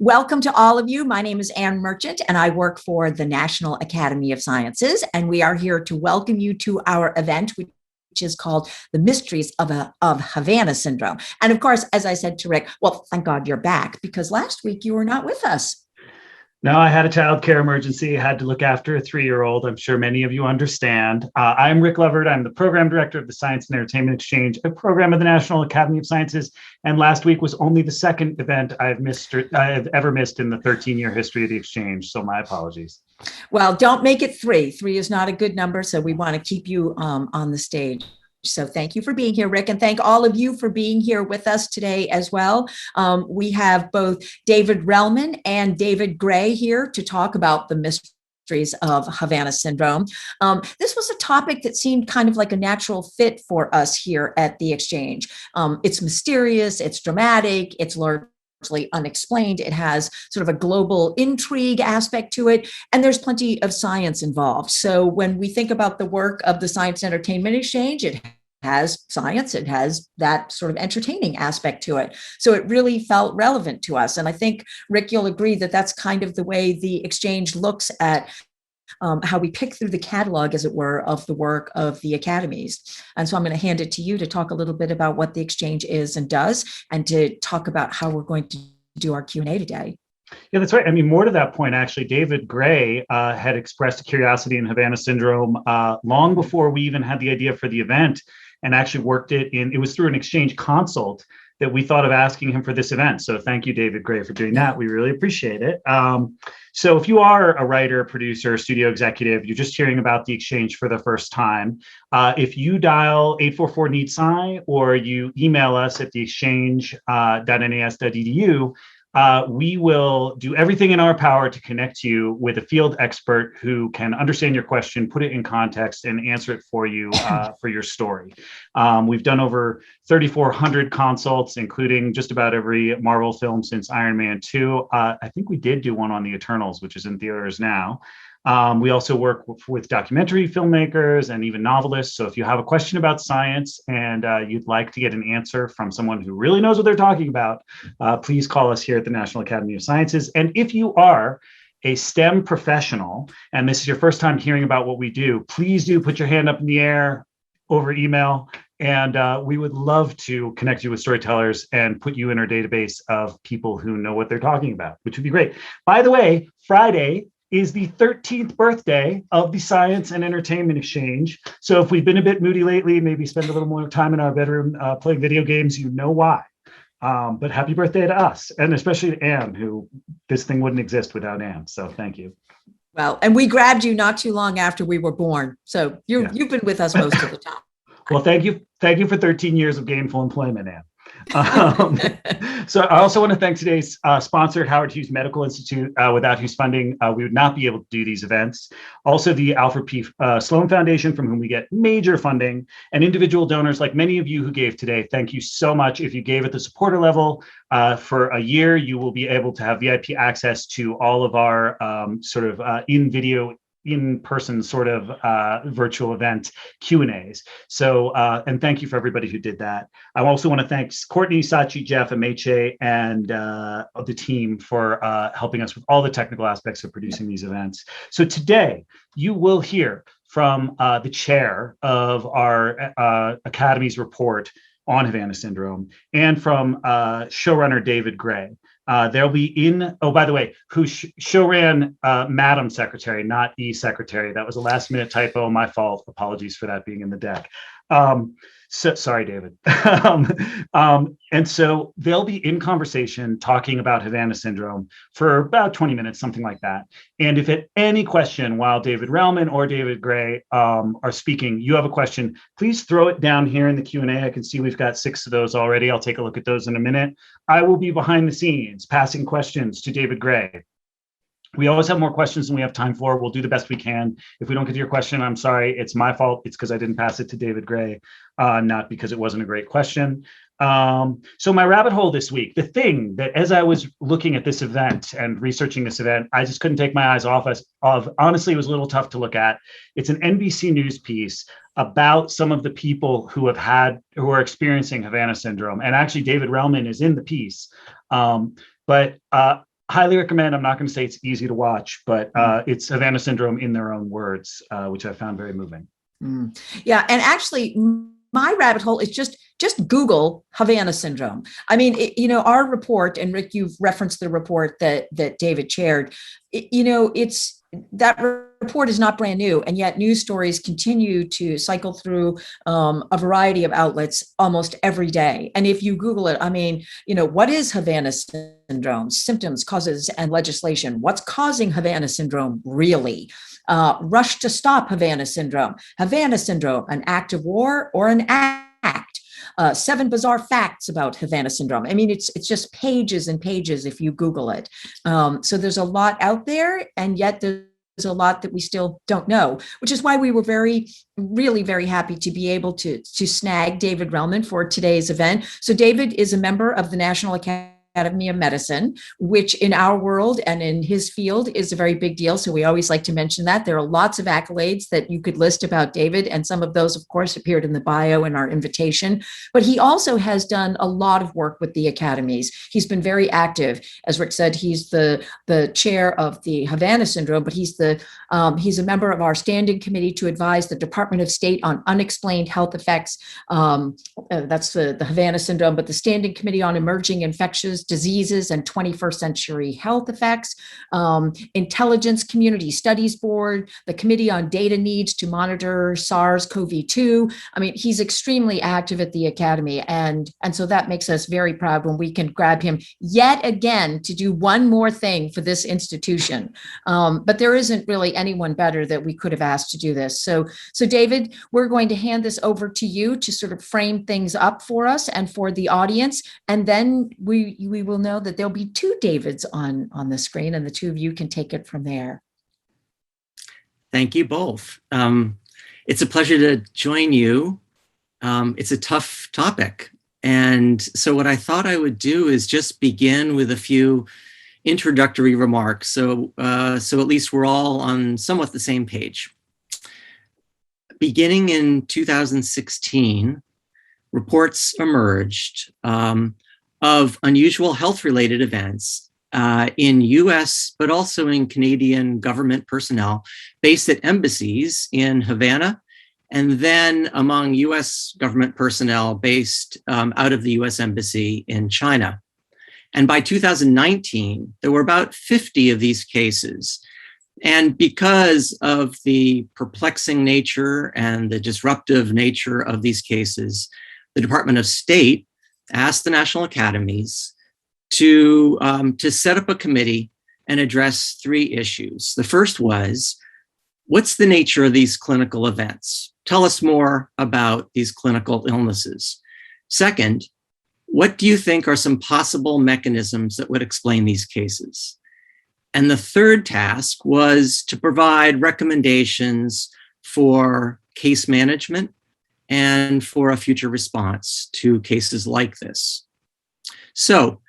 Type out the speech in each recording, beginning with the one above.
Welcome to all of you. My name is Ann Merchant, and I work for the National Academy of Sciences. And we are here to welcome you to our event, which is called The Mysteries of Havana Syndrome. And of course, as I said to Rick, well, thank God you're back, because last week you were not with us. No, I had a childcare emergency. I had to look after a 3-year-old. I'm sure many of you understand. I'm Rick Lovert. I'm the program director of the Science and Entertainment Exchange, a program of the National Academy of Sciences. And last week was only the second event I've ever missed in the 13-year history of the exchange. So my apologies. Well, don't make it 3. 3 is not a good number, so we want to keep you on the stage. So thank you for being here, Rick, and thank all of you for being here with us today as well. We have both David Relman and David Gray here to talk about the mysteries of Havana Syndrome. This was a topic that seemed kind of like a natural fit for us here at the Exchange. It's mysterious, it's dramatic, it's largely unexplained. It has sort of a global intrigue aspect to it, and there's plenty of science involved. So when we think about the work of the Science and Entertainment Exchange, it has science, it has that sort of entertaining aspect to it. So it really felt relevant to us. And I think, Rick, you'll agree that that's kind of the way the Exchange looks at how we pick through the catalog, as it were, of the work of the academies. And so I'm going to hand it to you to talk a little bit about what the Exchange is and does, and to talk about how we're going to do our Q&A today. Yeah, that's right. I mean, more to that point, actually, David Gray had expressed a curiosity in Havana Syndrome long before we even had the idea for the event, and actually worked it was through an Exchange consult that we thought of asking him for this event. So thank you, David Gray, for doing that. We really appreciate it. So if you are a writer, producer, studio executive, you're just hearing about the Exchange for the first time, if you dial 844-NEED-SCI or you email us at theexchange.nas.edu, we will do everything in our power to connect you with a field expert who can understand your question, put it in context, and answer it for you for your story. We've done over 3,400 consults, including just about every Marvel film since Iron Man 2. I think we did do one on the Eternals, which is in theaters now. We also work with documentary filmmakers and even novelists. So if you have a question about science and you'd like to get an answer from someone who really knows what they're talking about, please call us here at the National Academy of Sciences. And if you are a STEM professional and this is your first time hearing about what we do, please do put your hand up in the air over email. And we would love to connect you with storytellers and put you in our database of people who know what they're talking about, which would be great. By the way, Friday is the 13th birthday of the Science and Entertainment Exchange. So if we've been a bit moody lately, maybe spend a little more time in our bedroom playing video games, you know why. But happy birthday to us, and especially to Anne, who this thing wouldn't exist without Anne. So thank you. Well, and we grabbed you not too long after we were born. So you've been with us most of the time. Well, thank you. Thank you for 13 years of gainful employment, Anne. So I also want to thank today's sponsor, Howard Hughes Medical Institute, without whose funding we would not be able to do these events. Also the Alfred P. Sloan Foundation, from whom we get major funding, and individual donors like many of you who gave today. Thank you so much. If you gave at the supporter level for a year, you will be able to have VIP access to all of our in-person sort of virtual event Q&As. So, and thank you for everybody who did that. I also want to thank Courtney, Sachi, Jeff, Ameche, and the team for helping us with all the technical aspects of producing these events. So today, you will hear from the chair of our Academy's report on Havana Syndrome, and from showrunner David Gray. They'll be by the way, who show ran Madam Secretary, not E-Secretary. That was a last minute typo, my fault. Apologies for that being in the deck. So sorry, David. And so they'll be in conversation talking about Havana Syndrome for about 20 minutes, something like that. And if at any question while David Relman or David Gray are speaking, you have a question, please throw it down here in the Q&A. I can see we've got 6 of those already. I'll take a look at those in a minute. I will be behind the scenes passing questions to David Gray. We always have more questions than we have time for. We'll do the best we can. If we don't get to your question, I'm sorry. It's my fault. It's because I didn't pass it to David Gray, not because it wasn't a great question. So my rabbit hole this week, the thing that as I was looking at this event and researching this event, I just couldn't take my eyes off of. Honestly, it was a little tough to look at. It's an NBC News piece about some of the people who are experiencing Havana Syndrome. And actually, David Relman is in the piece. But Highly recommend. I'm not going to say it's easy to watch, but it's Havana Syndrome in their own words, which I found very moving. Yeah, and actually, my rabbit hole is just Google Havana Syndrome. I mean, our report, and Rick, you've referenced the report that David chaired. It's that report is not brand new, and yet news stories continue to cycle through a variety of outlets almost every day. And if you Google it, I mean, what is Havana Syndrome? Symptoms, causes, and legislation. What's causing Havana Syndrome really? Rush to stop Havana Syndrome. Havana Syndrome, an act of war or an act? 7 bizarre facts about Havana Syndrome. I mean, it's just pages and pages if you Google it. So there's a lot out there, and yet there's a lot that we still don't know, which is why we were really very happy to be able to snag David Relman for today's event. So David is a member of the National Academy of Medicine, which in our world and in his field is a very big deal. So we always like to mention that. There are lots of accolades that you could list about David, and some of those, of course, appeared in the bio in our invitation. But he also has done a lot of work with the academies. He's been very active. As Rick said, he's the chair of the Havana Syndrome, but he's a member of our standing committee to advise the Department of State on unexplained health effects. That's the Havana Syndrome, but the Standing Committee on Emerging Infectious Diseases and 21st Century Health Effects, Intelligence Community Studies Board, the Committee on Data Needs to Monitor SARS-CoV-2. I mean, he's extremely active at the Academy, and so that makes us very proud when we can grab him yet again to do one more thing for this institution. But there isn't really anyone better that we could have asked to do this. So David, we're going to hand this over to you to sort of frame things up for us and for the audience, and then we will know that there'll be 2 Davids on the screen, and the 2 of you can take it from there. Thank you both. It's a pleasure to join you. It's a tough topic. And so what I thought I would do is just begin with a few introductory remarks. So at least we're all on somewhat the same page. Beginning in 2016, reports emerged of unusual health-related events in US, but also in Canadian government personnel based at embassies in Havana, and then among US government personnel based out of the US Embassy in China. And by 2019, there were about 50 of these cases. And because of the perplexing nature and the disruptive nature of these cases, the Department of State asked the national academies to set up a committee and address 3 issues. The first was, what's the nature of these clinical events? Tell us more about these clinical illnesses. Second, what do you think are some possible mechanisms that would explain these cases? And the third task was to provide recommendations for case management and for a future response to cases like this. So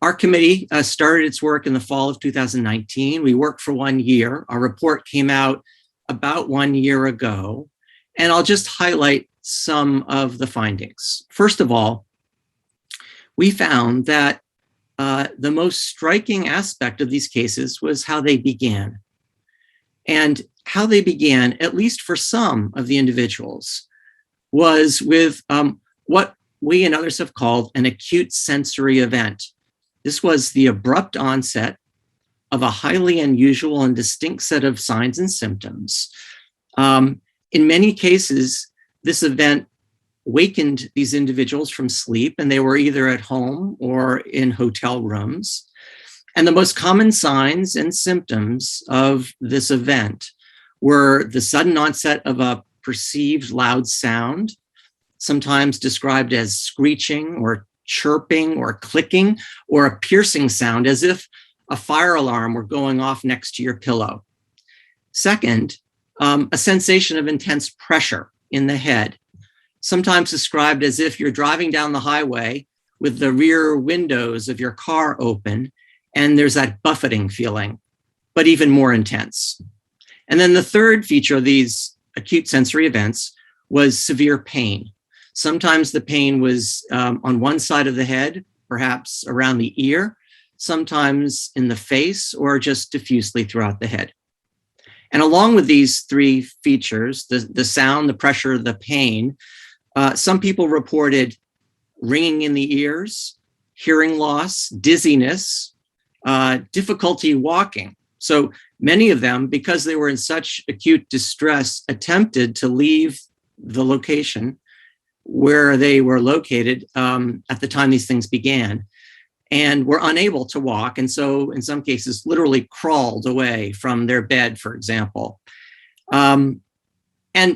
our committee started its work in the fall of 2019. We worked for 1 year. Our report came out about 1 year ago, and I'll just highlight some of the findings. First of all, we found that the most striking aspect of these cases was how they began. And how they began, at least for some of the individuals, was with what we and others have called an acute sensory event. This was the abrupt onset of a highly unusual and distinct set of signs and symptoms. In many cases, this event wakened these individuals from sleep, and they were either at home or in hotel rooms. And the most common signs and symptoms of this event were the sudden onset of a perceived loud sound, sometimes described as screeching or chirping or clicking, or a piercing sound as if a fire alarm were going off next to your pillow. Second, a sensation of intense pressure in the head, sometimes described as if you're driving down the highway with the rear windows of your car open, and there's that buffeting feeling, but even more intense. And then the third feature of these acute sensory events was severe pain. Sometimes the pain was on one side of the head, perhaps around the ear. sometimes in the face, or just diffusely throughout the head. And along with these three features, the sound, the pressure, the pain, some people reported ringing in the ears, hearing loss, dizziness, difficulty walking. So many of them, because they were in such acute distress, attempted to leave the location where they were located at the time these things began, and were unable to walk. And so in some cases, literally crawled away from their bed, for example. And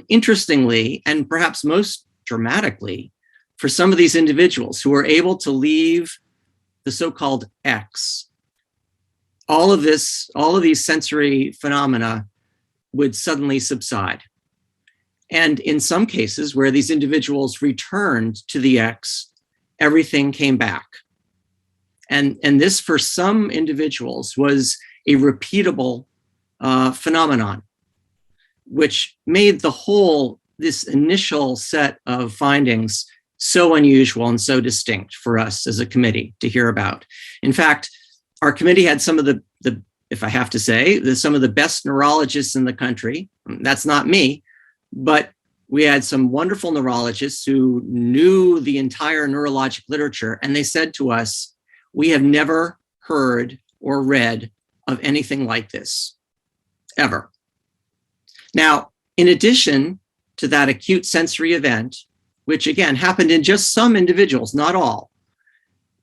interestingly, and perhaps most dramatically, for some of these individuals who were able to leave the so-called X, all of these sensory phenomena would suddenly subside. And in some cases where these individuals returned to the X, everything came back. And this, for some individuals, was a repeatable phenomenon, which made this initial set of findings so unusual and so distinct for us as a committee to hear about. In fact, our committee had some of the if I have to say, some of the best neurologists in the country. That's not me, but we had some wonderful neurologists who knew the entire neurologic literature, and they said to us, "We have never heard or read of anything like this, ever." Now, in addition to that acute sensory event, which again happened in just some individuals, not all,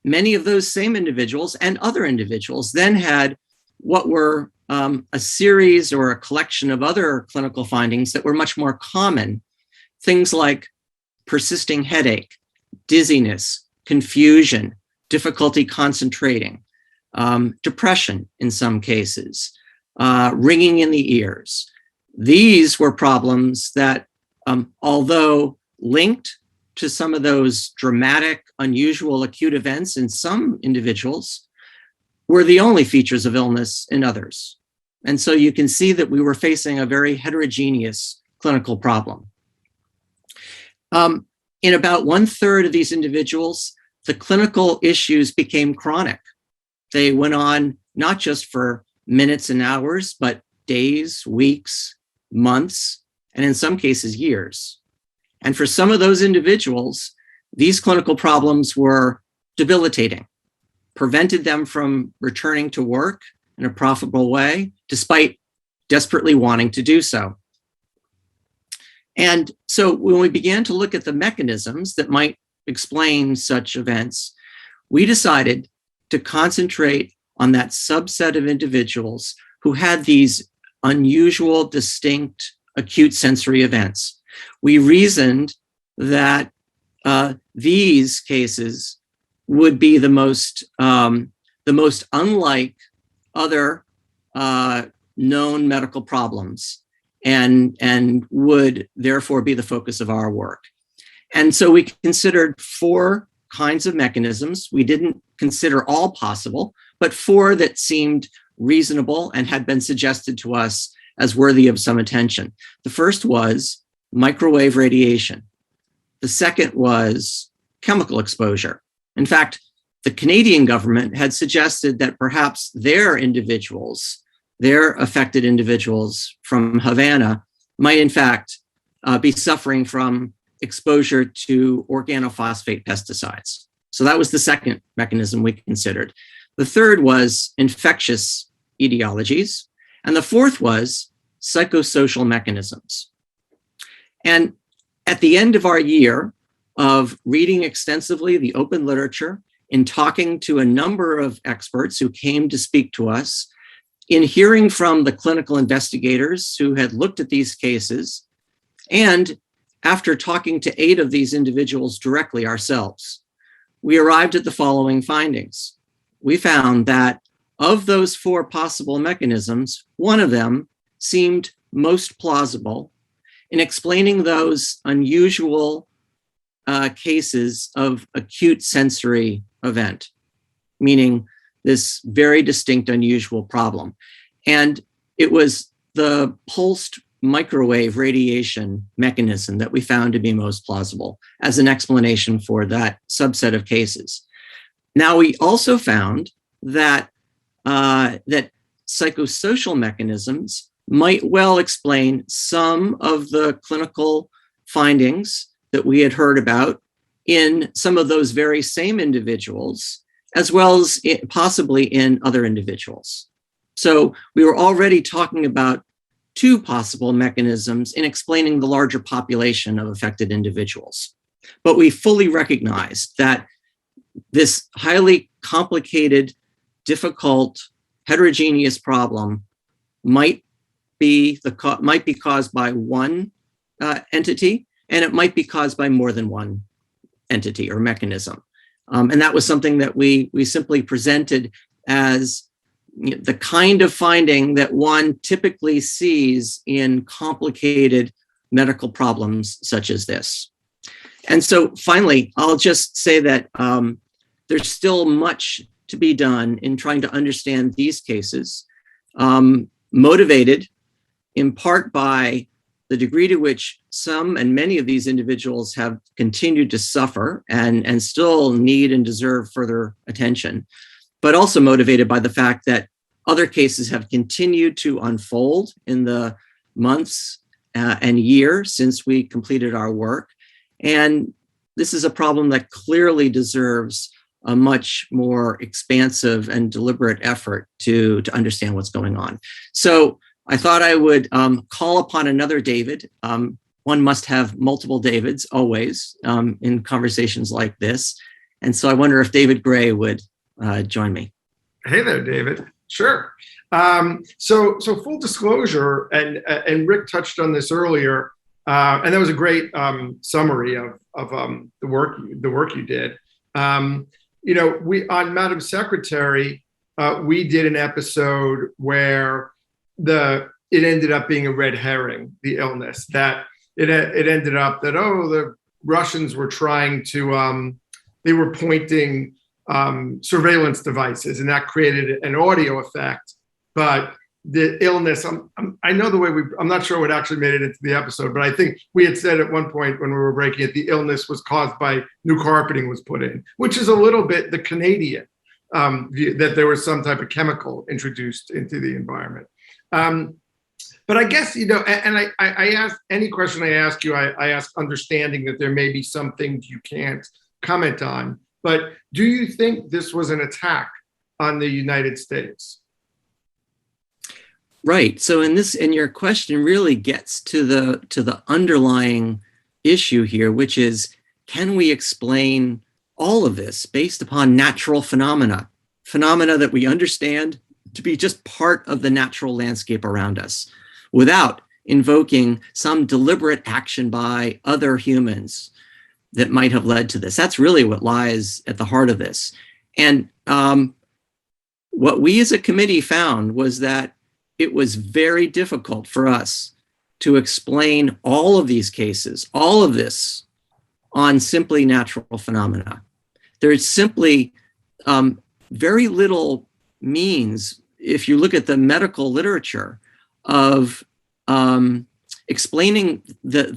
many of those same individuals and other individuals then had what were a series or a collection of other clinical findings that were much more common. Things like persisting headache, dizziness, confusion, difficulty concentrating, depression in some cases, ringing in the ears. These were problems that, although linked to some of those dramatic, unusual acute events in some individuals, were the only features of illness in others. And so you can see that we were facing a very heterogeneous clinical problem. In about 1/3 of these individuals, the clinical issues became chronic. They went on not just for minutes and hours, but days, weeks, months, and in some cases, years. And for some of those individuals, these clinical problems were debilitating, prevented them from returning to work in a profitable way, despite desperately wanting to do so. And so when we began to look at the mechanisms that might explain such events, we decided to concentrate on that subset of individuals who had these unusual, distinct, acute sensory events. We reasoned that these cases would be the most unlike other known medical problems, and would therefore be the focus of our work. And so we considered 4 kinds of mechanisms. We didn't consider all possible, but 4 that seemed reasonable and had been suggested to us as worthy of some attention. The first was microwave radiation. The second was chemical exposure. In fact, the Canadian government had suggested that perhaps their affected individuals from Havana might in fact be suffering from exposure to organophosphate pesticides. So that was the second mechanism we considered. The third was infectious etiologies. And the fourth was psychosocial mechanisms. And at the end of our year of reading extensively the open literature, in talking to a number of experts who came to speak to us, in hearing from the clinical investigators who had looked at these cases, and after talking to 8 of these individuals directly ourselves, we arrived at the following findings. We found that of those 4 possible mechanisms, one of them seemed most plausible in explaining those unusual cases of acute sensory event, meaning this very distinct, unusual problem. And it was the pulsed microwave radiation mechanism that we found to be most plausible as an explanation for that subset of cases. Now, we also found that that psychosocial mechanisms might well explain some of the clinical findings that we had heard about in some of those very same individuals, as well as possibly in other individuals. So we were already talking about two possible mechanisms in explaining the larger population of affected individuals. But we fully recognized that this highly complicated, difficult, heterogeneous problem might be caused by one entity, and it might be caused by more than one entity or mechanism. And that was something that we simply presented as the kind of finding that one typically sees in complicated medical problems such as this. And so finally, I'll just say that there's still much to be done in trying to understand these cases, motivated in part by the degree to which some and many of these individuals have continued to suffer and still need and deserve further attention, but also motivated by the fact that other cases have continued to unfold in the months and years since we completed our work. And this is a problem that clearly deserves a much more expansive and deliberate effort to understand what's going on. So I thought I would call upon another David. One must have multiple Davids always in conversations like this. And so I wonder if David Gray would join me. Hey there, David. Sure. So full disclosure, and Rick touched on this earlier, and that was a great summary of the work you did. We on Madam Secretary, we did an episode where it ended up being a red herring, the illness, that it ended up that, the Russians were trying to, they were pointing surveillance devices, and that created an audio effect. But the illness, I know the way I'm not sure what actually made it into the episode, but I think we had said at one point when we were breaking it, the illness was caused by new carpeting was put in, which is a little bit the Canadian view, that there was some type of chemical introduced into the environment. But I guess, and I ask any question I ask you, I ask understanding that there may be some things you can't comment on. But do you think this was an attack on the United States? Right. So your question really gets to the underlying issue here, which is, can we explain all of this based upon natural phenomena that we understand to be just part of the natural landscape around us, without invoking some deliberate action by other humans that might have led to this? That's really what lies at the heart of this. And what we as a committee found was that it was very difficult for us to explain all of these cases, all of this, on simply natural phenomena. There's simply very little means, if you look at the medical literature, of explaining the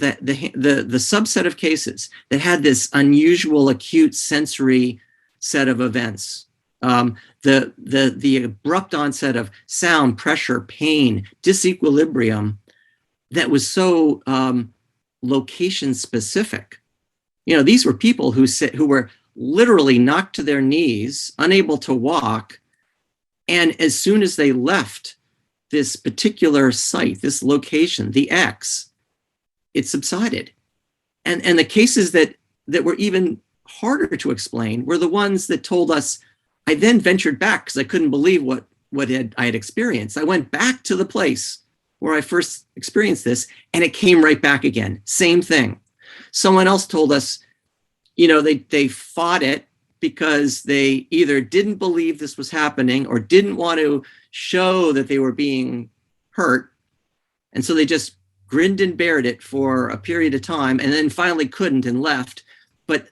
subset of cases that had this unusual acute sensory set of events. The abrupt onset of sound, pressure, pain, disequilibrium that was so location specific. These were people who were literally knocked to their knees, unable to walk, and as soon as they left this particular site, this location, the X, it subsided. And the cases that were even harder to explain were the ones that told us, I then ventured back because I couldn't believe what I had experienced. I went back to the place where I first experienced this, and it came right back again. Same thing. Someone else told us, they fought it because they either didn't believe this was happening or didn't want to show that they were being hurt. And so they just grinned and bared it for a period of time, and then finally couldn't and left. But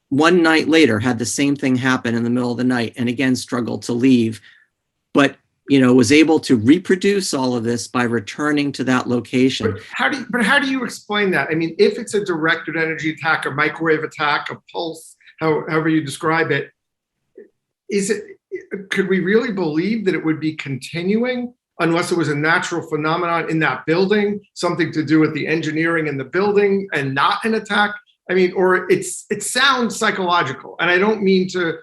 one night later had the same thing happen in the middle of the night, and again struggled to leave, but was able to reproduce all of this by returning to that location. But how do you explain that? I mean, if it's a directed energy attack, a microwave attack, a pulse, however you describe it, is could we really believe that it would be continuing unless it was a natural phenomenon in that building, something to do with the engineering in the building and not an attack? I mean, or it sounds psychological, and I don't mean to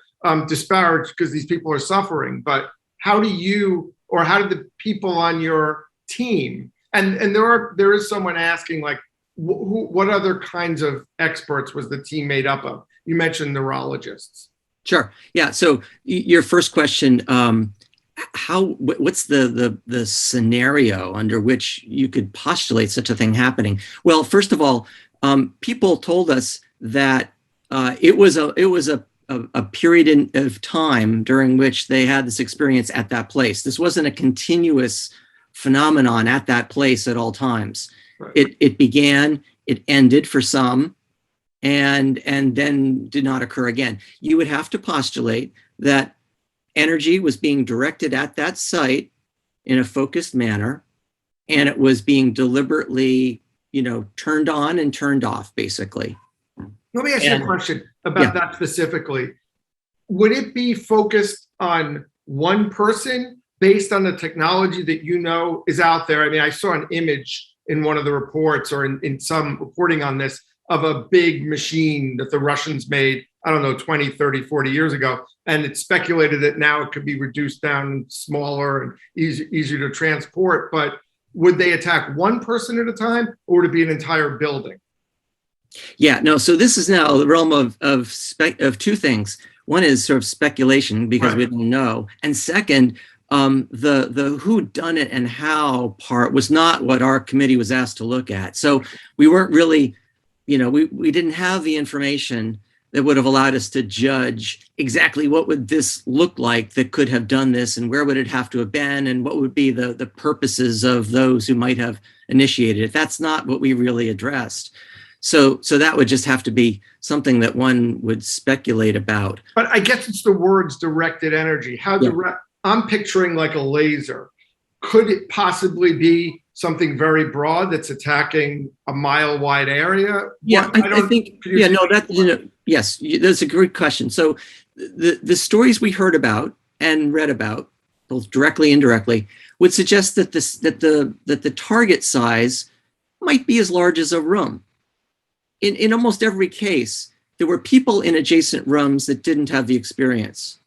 disparage because these people are suffering, but how did the people on your team, and there is someone asking, like, what other kinds of experts was the team made up of? You mentioned neurologists. Sure. Yeah. So your first question, what's the scenario under which you could postulate such a thing happening? Well, first of all, people told us that it was a period of time during which they had this experience at that place. This wasn't a continuous phenomenon at that place at all times. Right. It began, it ended for some, and then did not occur again. You would have to postulate that energy was being directed at that site in a focused manner, and it was being deliberately, turned on and turned off, basically. Let me ask you a question about that specifically. Would it be focused on one person based on the technology that is out there? I mean, I saw an image in one of the reports or in some reporting on this of a big machine that the Russians made, I don't know, 20, 30, 40 years ago. And it's speculated that now it could be reduced down smaller and easier to transport. But would they attack one person at a time, or would it be an entire building? Yeah, no. So this is now the realm of two things. One is sort of speculation because we don't know, and second, the who done it and how part was not what our committee was asked to look at. So we weren't really, we didn't have the information that would have allowed us to judge exactly what would this look like that could have done this, and where would it have to have been, and what would be the purposes of those who might have initiated it. That's not what we really addressed. So that would just have to be something that one would speculate about. But I guess it's the words directed energy. How direct? I'm picturing like a laser. Could it possibly be something very broad that's attacking a mile-wide area? Yeah, I think. Yeah, no, yes, that's a great question. So the stories we heard about and read about, both directly and indirectly, would suggest that the target size might be as large as a room. In almost every case, there were people in adjacent rooms that didn't have the experience.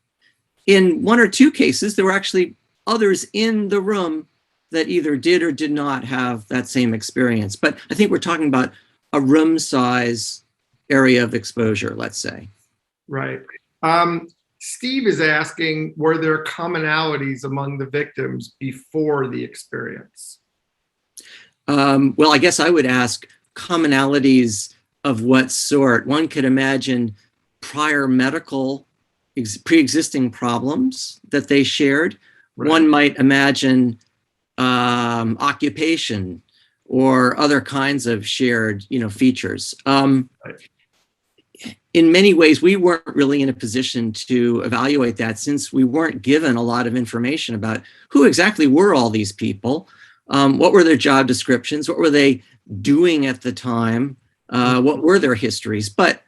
In one or two cases, there were actually others in the room that either did or did not have that same experience. But I think we're talking about a room size area of exposure, let's say. Right. Steve is asking, were there commonalities among the victims before the experience? Well, I guess I would ask commonalities of what sort. One could imagine prior medical pre-existing problems that they shared. Right. One might imagine occupation or other kinds of shared, features. Right. In many ways, we weren't really in a position to evaluate that, since we weren't given a lot of information about who exactly were all these people, what were their job descriptions, what were they doing at the time, what were their histories. But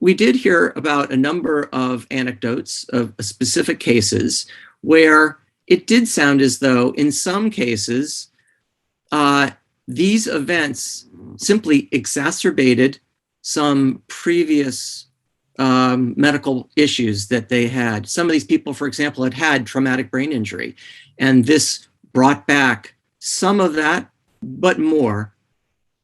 we did hear about a number of anecdotes of specific cases where it did sound as though in some cases, these events simply exacerbated some previous medical issues that they had. Some of these people, for example, had traumatic brain injury, and this brought back some of that, but more,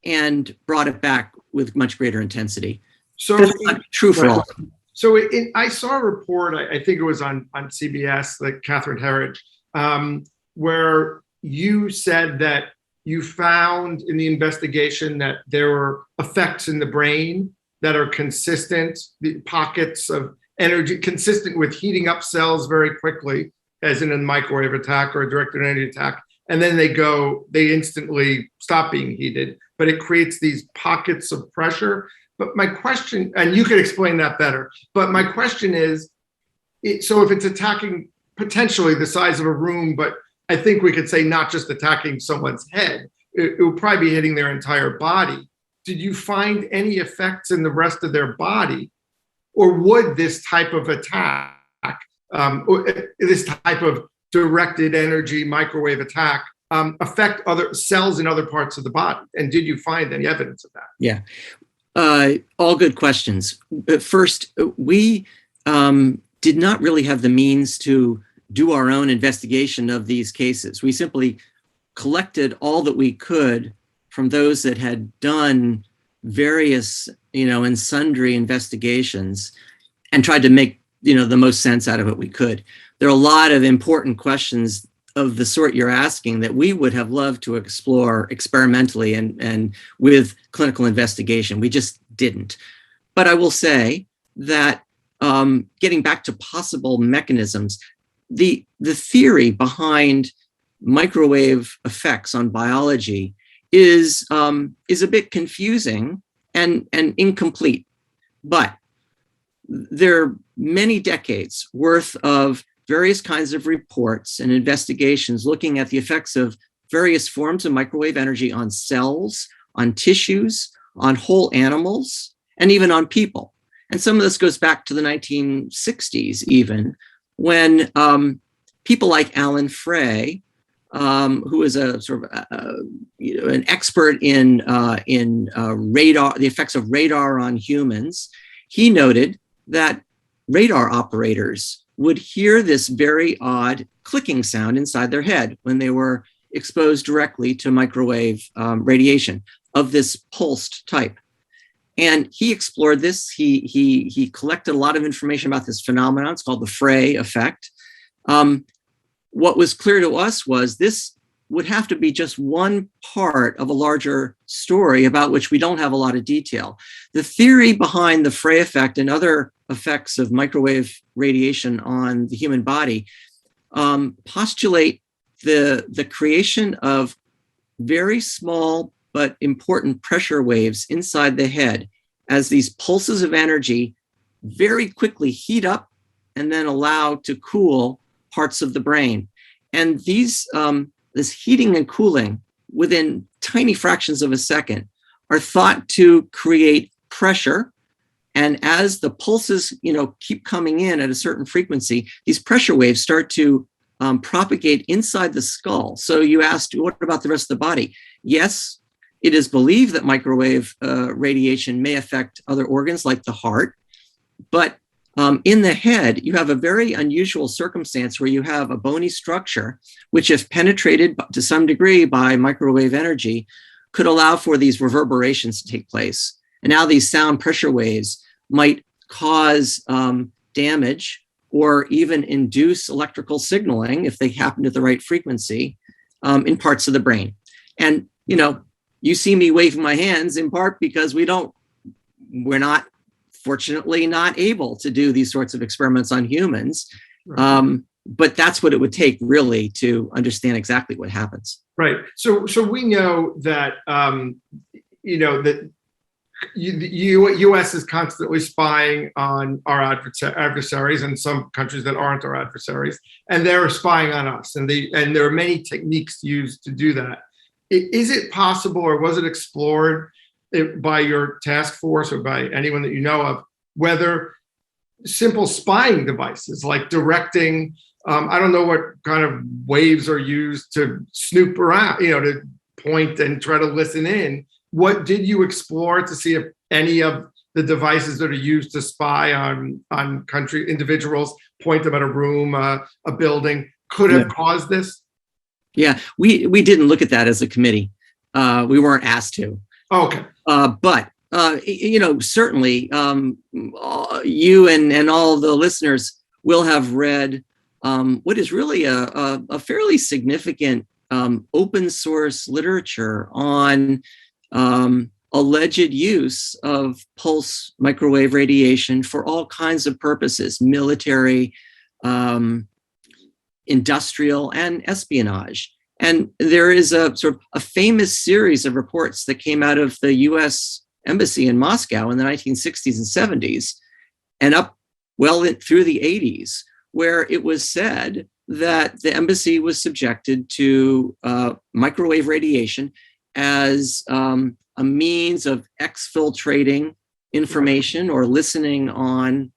and brought it back with much greater intensity. So that's not true for all. So I saw a report, I think it was on CBS, like Catherine Herridge, where you said that you found in the investigation that there were effects in the brain that are consistent, the pockets of energy, consistent with heating up cells very quickly, as in a microwave attack or a directed energy attack. And then they instantly stop being heated, but it creates these pockets of pressure. But my question, and you could explain that better, but my question is, so if it's attacking potentially the size of a room, but I think we could say not just attacking someone's head, it will probably be hitting their entire body. Did you find any effects in the rest of their body? Or would this type of attack this type of directed energy microwave attack affect other cells in other parts of the body? And did you find any evidence of that? Yeah, all good questions. First, we did not really have the means to do our own investigation of these cases. We simply collected all that we could from those that had done various, and sundry investigations, and tried to make, the most sense out of it we could. There are a lot of important questions of the sort you're asking that we would have loved to explore experimentally and with clinical investigation. We just didn't. But I will say that getting back to possible mechanisms, the theory behind microwave effects on biology is a bit confusing and incomplete. But there are many decades worth of various kinds of reports and investigations looking at the effects of various forms of microwave energy on cells, on tissues, on whole animals, and even on people. And some of this goes back to the 1960s even, when people like Alan Frey, who is a sort of an expert in radar, the effects of radar on humans, he noted that radar operators would hear this very odd clicking sound inside their head when they were exposed directly to microwave radiation of this pulsed type. And he explored this. He collected a lot of information about this phenomenon. It's called the Frey effect. What was clear to us was this would have to be just one part of a larger story about which we don't have a lot of detail. The theory behind the Frey effect and other effects of microwave radiation on the human body postulate the creation of very small but important pressure waves inside the head as these pulses of energy very quickly heat up and then allow to cool parts of the brain. And these this heating and cooling within tiny fractions of a second are thought to create pressure. And as the pulses, keep coming in at a certain frequency, these pressure waves start to propagate inside the skull. So you asked, what about the rest of the body? Yes, it is believed that microwave radiation may affect other organs like the heart, but in the head, you have a very unusual circumstance where you have a bony structure, which if penetrated to some degree by microwave energy, could allow for these reverberations to take place. And now these sound pressure waves might cause damage or even induce electrical signaling if they happen at the right frequency in parts of the brain. And, you see me waving my hands in part because we're not, fortunately, not able to do these sorts of experiments on humans. Right. But that's what it would take really to understand exactly what happens. Right. So we know that, that the U.S. is constantly spying on our adversaries and some countries that aren't our adversaries, and they're spying on us. And there are many techniques used to do that. Is it possible, or was it explored by your task force or by anyone that you know of, whether simple spying devices like directing, I don't know what kind of waves are used to snoop around, to point and try to listen in. What did you explore to see if any of the devices that are used to spy on country individuals, point them at a room, a building, could have caused this? Yeah, we didn't look at that as a committee. We weren't asked to. Okay. But certainly you and all the listeners will have read what is really a fairly significant open source literature on alleged use of pulse microwave radiation for all kinds of purposes, military, industrial, and espionage. And there is a sort of a famous series of reports that came out of the US Embassy in Moscow in the 1960s and 70s and up well through the 80s, where it was said that the embassy was subjected to microwave radiation as a means of exfiltrating information or listening on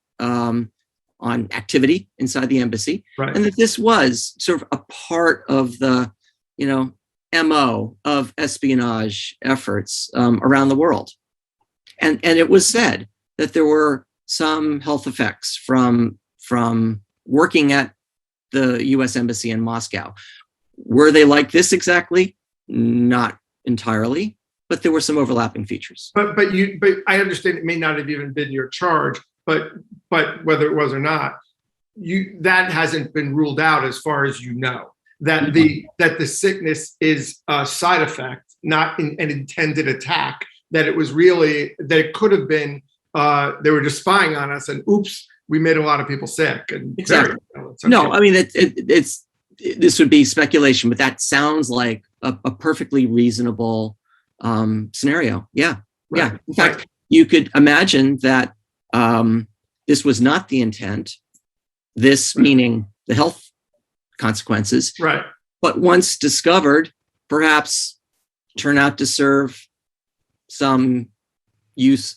on activity inside the embassy, Right. and that this was sort of a part of the, MO of espionage efforts around the world. And it was said that there were some health effects from working at the U.S. Embassy in Moscow. Were they like this exactly? Not entirely, but there were some overlapping features. But I understand it may not have even been your charge, but whether it was or not, that hasn't been ruled out as far as you know. That the sickness is a side effect, not an intended attack. That it was really, that it could have been they were just spying on us, and oops, we made a lot of people sick. And exactly. No, I mean this would be speculation, but that sounds like a perfectly reasonable scenario. Yeah, right. Yeah. In fact, you could imagine that this was not the intent. This meaning the health consequences, right? But once discovered, perhaps turn out to serve some use,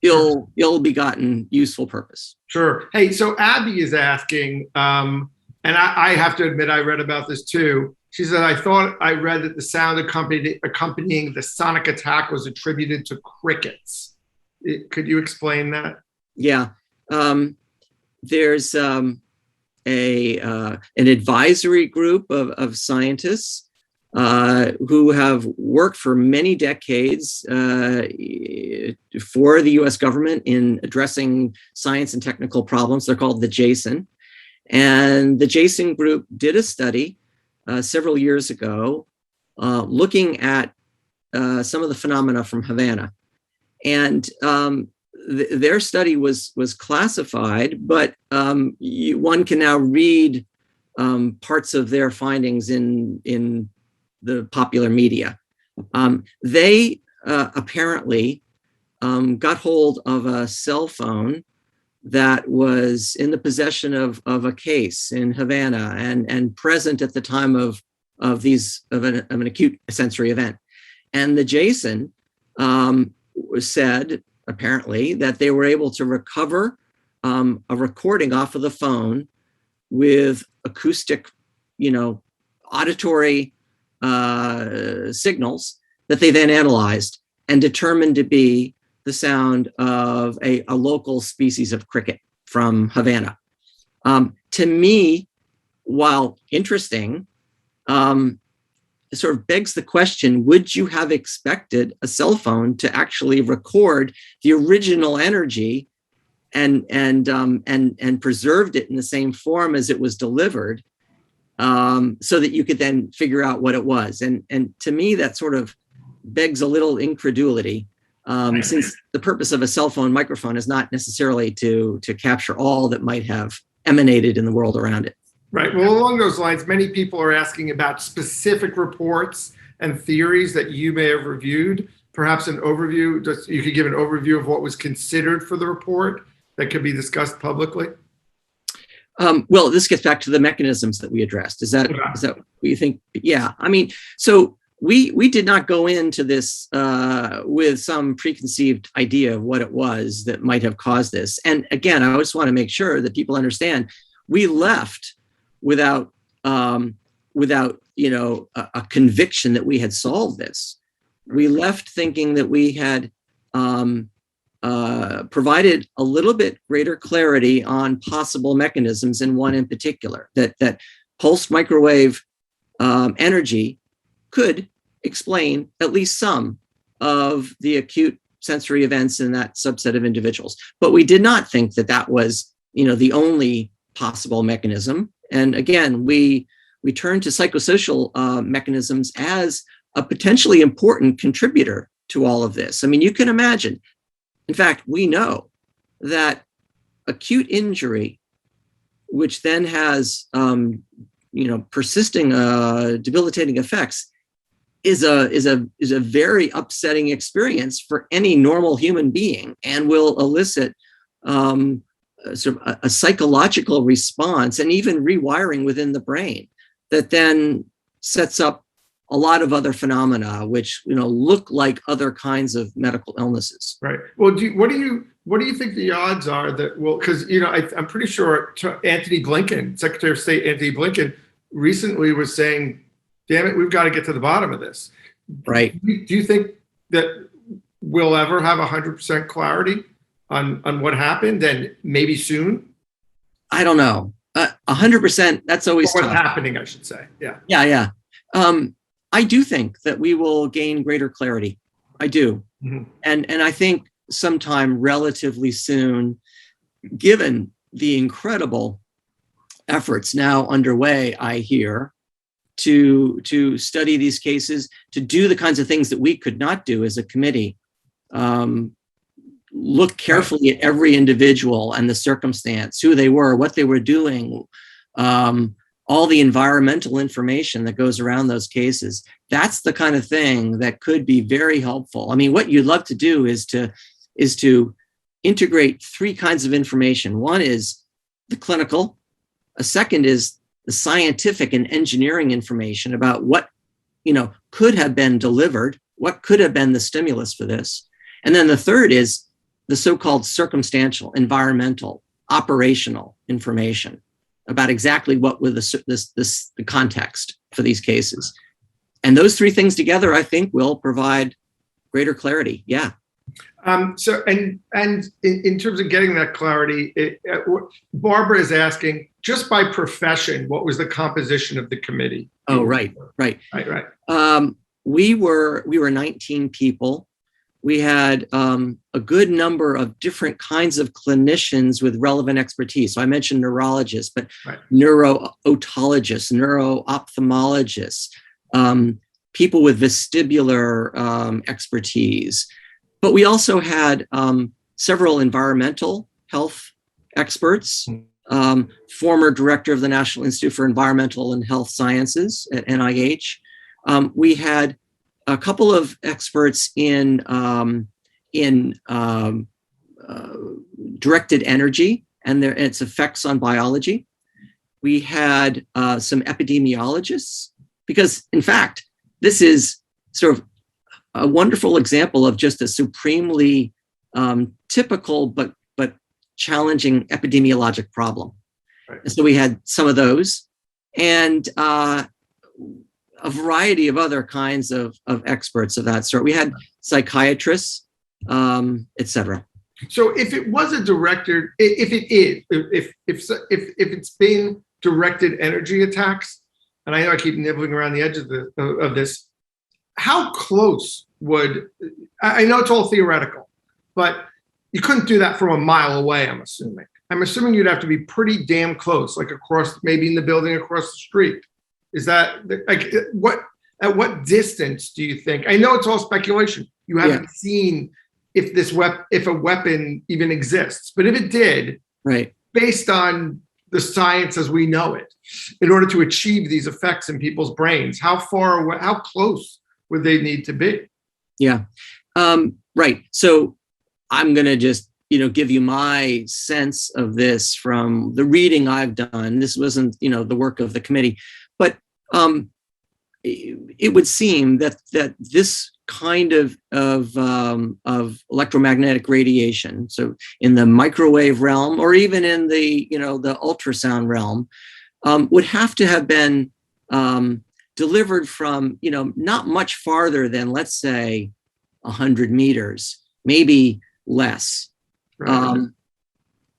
ill-begotten useful purpose. Sure. Hey, so Abby is asking, and I have to admit I read about this too. She said, I thought I read that the sound accompanying the sonic attack was attributed to crickets. Could you explain that? Yeah. There's an advisory group of scientists who have worked for many decades for the U.S. government in addressing science and technical problems. They're called the JASON. And the JASON group did a study several years ago looking at some of the phenomena from Havana. And their study was classified, but one can now read parts of their findings in the popular media. They apparently got hold of a cell phone that was in the possession of a case in Havana and present at the time of an acute sensory event. And the JASON said apparently that they were able to recover a recording off of the phone with acoustic, auditory signals that they then analyzed and determined to be the sound of a local species of cricket from Havana. To me, while interesting, it sort of begs the question, would you have expected a cell phone to actually record the original energy and preserved it in the same form as it was delivered, so that you could then figure out what it was? And to me, that sort of begs a little incredulity, since the purpose of a cell phone microphone is not necessarily to capture all that might have emanated in the world around it. Right. Well, along those lines, many people are asking about specific reports and theories that you may have reviewed. Perhaps an overview, you could give an overview of what was considered for the report that could be discussed publicly. Well, this gets back to the mechanisms that we addressed. Is that what you think? Yeah. I mean, so we did not go into this with some preconceived idea of what it was that might have caused this. And again, I just want to make sure that people understand we left without a conviction that we had solved this. We left thinking that we had provided a little bit greater clarity on possible mechanisms, and one in particular, that pulsed microwave energy could explain at least some of the acute sensory events in that subset of individuals. But we did not think that that was, the only possible mechanism. And again, we turn to psychosocial mechanisms as a potentially important contributor to all of this. I mean, you can imagine, in fact, we know that acute injury, which then has, persisting debilitating effects, is a very upsetting experience for any normal human being, and will elicit sort of a psychological response and even rewiring within the brain that then sets up a lot of other phenomena which look like other kinds of medical illnesses. Right. Well, what do what do you think the odds are that because I'm pretty sure Anthony Blinken, Secretary of State Anthony Blinken, recently was saying, "Damn it, we've got to get to the bottom of this." Right. Do you think that we'll ever have 100% clarity on what happened, and maybe soon? I don't know. 100%. That's always what's tough. happening, I should say. Yeah. Yeah. I do think that we will gain greater clarity. I do. Mm-hmm. And I think sometime relatively soon, given the incredible efforts now underway, I hear, to study these cases, to do the kinds of things that we could not do as a committee. Look carefully at every individual and the circumstance, who they were, what they were doing, all the environmental information that goes around those cases. That's the kind of thing that could be very helpful. I mean, what you'd love to do is to integrate three kinds of information. One is the clinical. A second is the scientific and engineering information about what, could have been delivered, what could have been the stimulus for this. And then the third is the so-called circumstantial, environmental, operational information about exactly what were the context for these cases. And those three things together, I think, will provide greater clarity. Yeah. So in terms of getting that clarity, Barbara is asking, just by profession, what was the composition of the committee? Oh, right. We were 19 people. We had a good number of different kinds of clinicians with relevant expertise. So I mentioned neurologists, but neuro-otologists, neuro-ophthalmologists, people with vestibular expertise. But we also had several environmental health experts, former director of the National Institute for Environmental and Health Sciences at NIH. We had a couple of experts in directed energy and its effects on biology. We had some epidemiologists, because in fact, this is sort of a wonderful example of just a supremely typical but challenging epidemiologic problem. Right. And so we had some of those, and a variety of other kinds of experts of that sort. We had psychiatrists, et cetera. So if it was a directed, if it's been directed energy attacks, and I know I keep nibbling around the edge of this, how close would, I know it's all theoretical, but you couldn't do that from a mile away, I'm assuming. I'm assuming you'd have to be pretty damn close, like across, maybe in the building across the street. Is that, like, at what distance do you think? I know it's all speculation. You haven't seen if a weapon even exists, but if it did, right, based on the science as we know it, in order to achieve these effects in people's brains, how far away, how close would they need to be? Yeah, right. So I'm going to just, give you my sense of this from the reading I've done. This wasn't, the work of the committee, but it would seem that this kind of electromagnetic radiation, so in the microwave realm or even in the the ultrasound realm, would have to have been delivered from not much farther than, let's say, 100 meters, maybe less,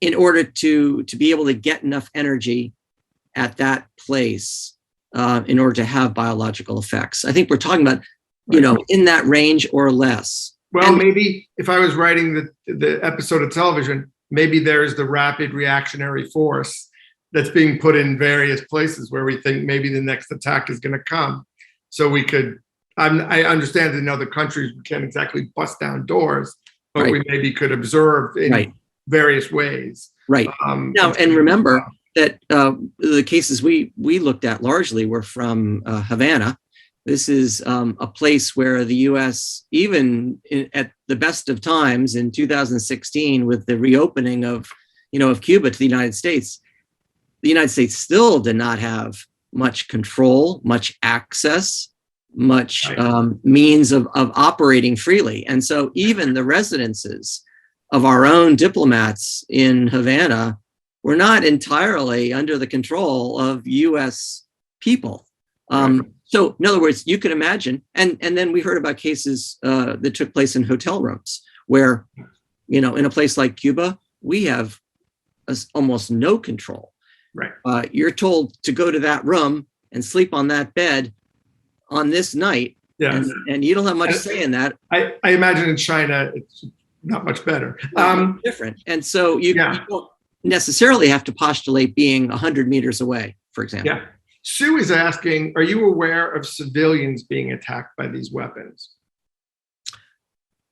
in order to be able to get enough energy at that place in order to have biological effects. I think we're talking about in that range or less. Well, maybe if I was writing the episode of television, maybe there's the rapid reactionary force that's being put in various places where we think maybe the next attack is going to come. So we could, I understand that in other countries we can't exactly bust down doors, but we maybe could observe in various ways. Right. Now, and remember that the cases we looked at largely were from Havana. This is a place where the U.S., even at the best of times in 2016, with the reopening of Cuba to the United States still did not have much control, much access, much means of operating freely. And so even the residences of our own diplomats in Havana were not entirely under the control of US people. So in other words, you can imagine, and then we heard about cases that took place in hotel rooms where, in a place like Cuba, we have almost no control. Right. You're told to go to that room and sleep on that bed on this night. Yes. And you don't have much say in that. I imagine in China, it's not much better. Different. And so you don't necessarily have to postulate being 100 meters away, for example. Yeah. Sue is asking, are you aware of civilians being attacked by these weapons?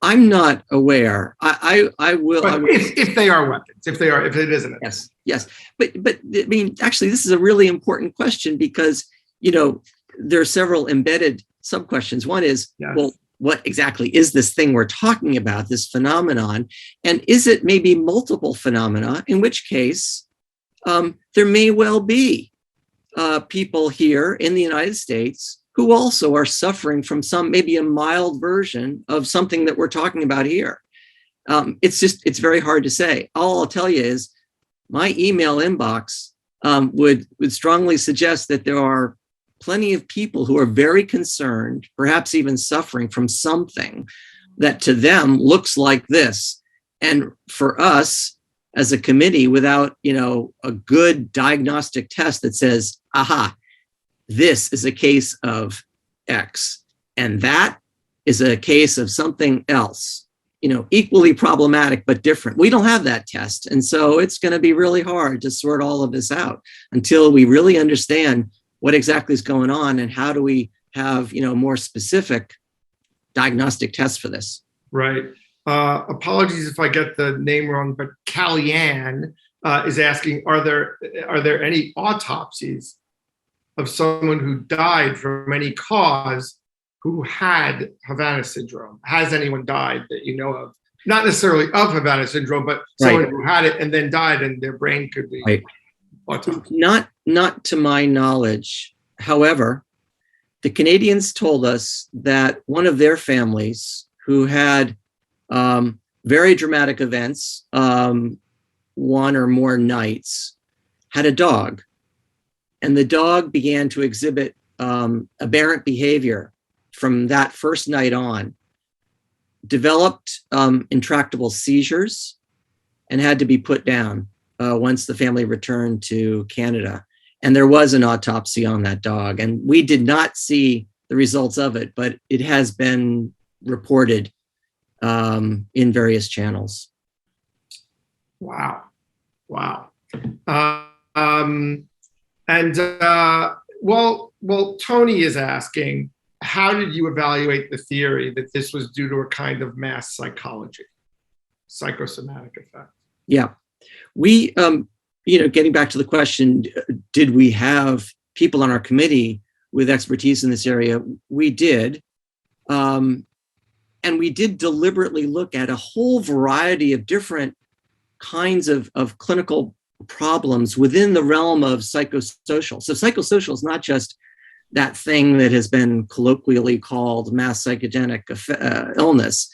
I'm not aware. I will. If they are weapons, if it isn't. Yes. But I mean, actually, this is a really important question because, there are several embedded sub-questions. One is, well, what exactly is this thing we're talking about, this phenomenon? And is it maybe multiple phenomena, in which case there may well be people here in the United States who also are suffering from maybe a mild version of something that we're talking about here. It's very hard to say. All I'll tell you is my email inbox would strongly suggest that there are plenty of people who are very concerned, perhaps even suffering from something that to them looks like this. And for us as a committee, without, a good diagnostic test that says, aha, this is a case of X, and that is a case of something else, equally problematic, but different. We don't have that test. And so it's going to be really hard to sort all of this out until we really understand what exactly is going on and how do we have, more specific diagnostic tests for this. Right. Apologies if I get the name wrong, but Kellyanne is asking, are there any autopsies of someone who died from any cause who had Havana Syndrome? Has anyone died that you know of? Not necessarily of Havana Syndrome, but someone who had it and then died and their brain could be autopsied. Not to my knowledge. However, the Canadians told us that one of their families who had very dramatic events, one or more nights, had a dog. And the dog began to exhibit aberrant behavior from that first night on, developed intractable seizures, and had to be put down once the family returned to Canada. And there was an autopsy on that dog. And we did not see the results of it, but it has been reported in various channels. Wow. Well, Tony is asking, how did you evaluate the theory that this was due to a kind of mass psychosomatic effect? Yeah, we, getting back to the question, did we have people on our committee with expertise in this area? We did. And we did deliberately look at a whole variety of different kinds of clinical problems within the realm of psychosocial. So psychosocial is not just that thing that has been colloquially called mass psychogenic illness,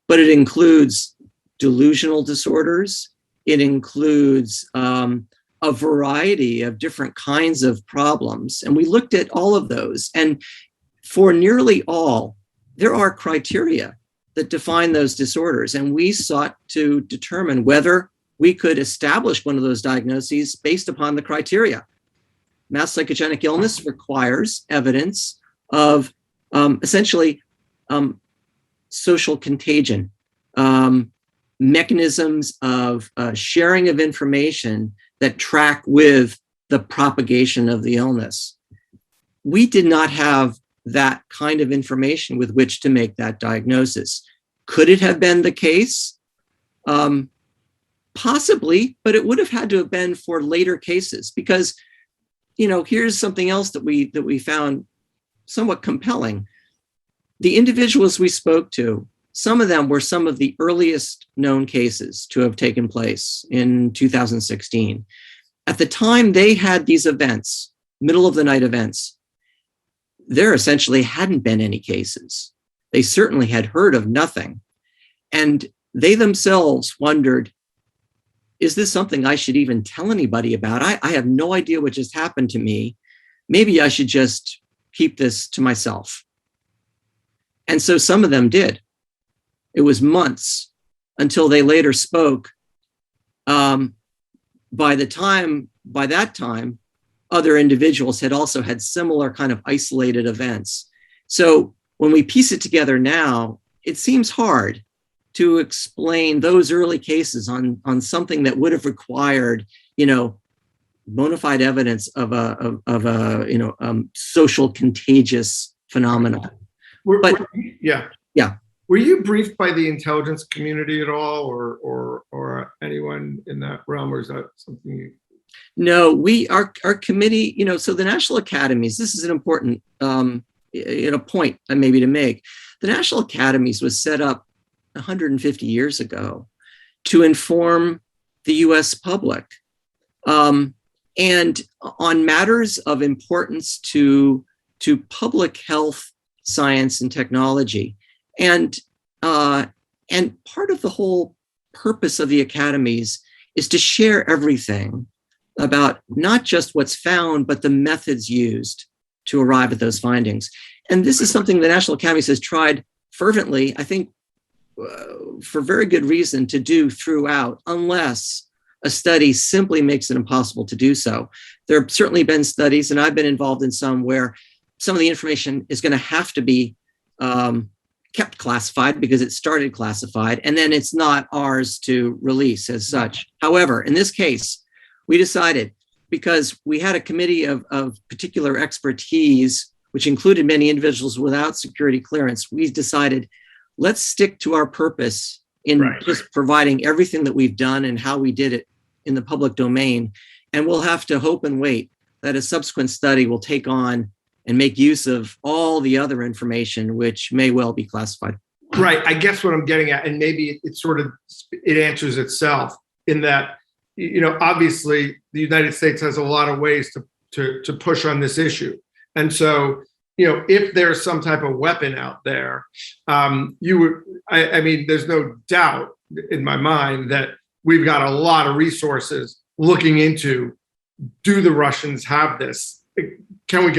but it includes delusional disorders. It includes a variety of different kinds of problems. And we looked at all of those. And for nearly all, there are criteria that define those disorders. And we sought to determine whether we could establish one of those diagnoses based upon the criteria. Mass psychogenic illness requires evidence of essentially social contagion, mechanisms of sharing of information that track with the propagation of the illness. We did not have that kind of information with which to make that diagnosis. Could it have been the case? Possibly, but it would have had to have been for later cases because, here's something else that we found somewhat compelling. The individuals we spoke to, some of them were some of the earliest known cases to have taken place in 2016. At the time they had these events, middle of the night events, there essentially hadn't been any cases. They certainly had heard of nothing. And they themselves wondered, is this something I should even tell anybody about? I have no idea what just happened to me. Maybe I should just keep this to myself. And so some of them did. It was months until they later spoke. By that time, other individuals had also had similar kind of isolated events. So when we piece it together now, it seems hard to explain those early cases on something that would have required, bona fide evidence of a social contagious phenomenon. Were you briefed by the intelligence community at all, or anyone in that realm, or is that something you? No, our committee, so the National Academies, this is an important point maybe to make. The National Academies was set up 150 years ago to inform the US public. And on matters of importance to public health, science, and technology. And part of the whole purpose of the academies is to share everything about not just what's found, but the methods used to arrive at those findings. And this is something the National Academies has tried fervently, I think, for very good reason, to do throughout, unless a study simply makes it impossible to do so. There have certainly been studies, and I've been involved in some, where some of the information is going to have to be kept classified because it started classified, and then it's not ours to release as such. However, in this case, we decided, because we had a committee of particular expertise, which included many individuals without security clearance, we decided, let's stick to our purpose in just providing everything that we've done and how we did it in the public domain. And we'll have to hope and wait that a subsequent study will take on and make use of all the other information, which may well be classified. Right. I guess what I'm getting at, and maybe it answers itself in that, obviously the United States has a lot of ways to push on this issue. And so, if there's some type of weapon out there, there's no doubt in my mind that we've got a lot of resources looking into, do the Russians have this? Can we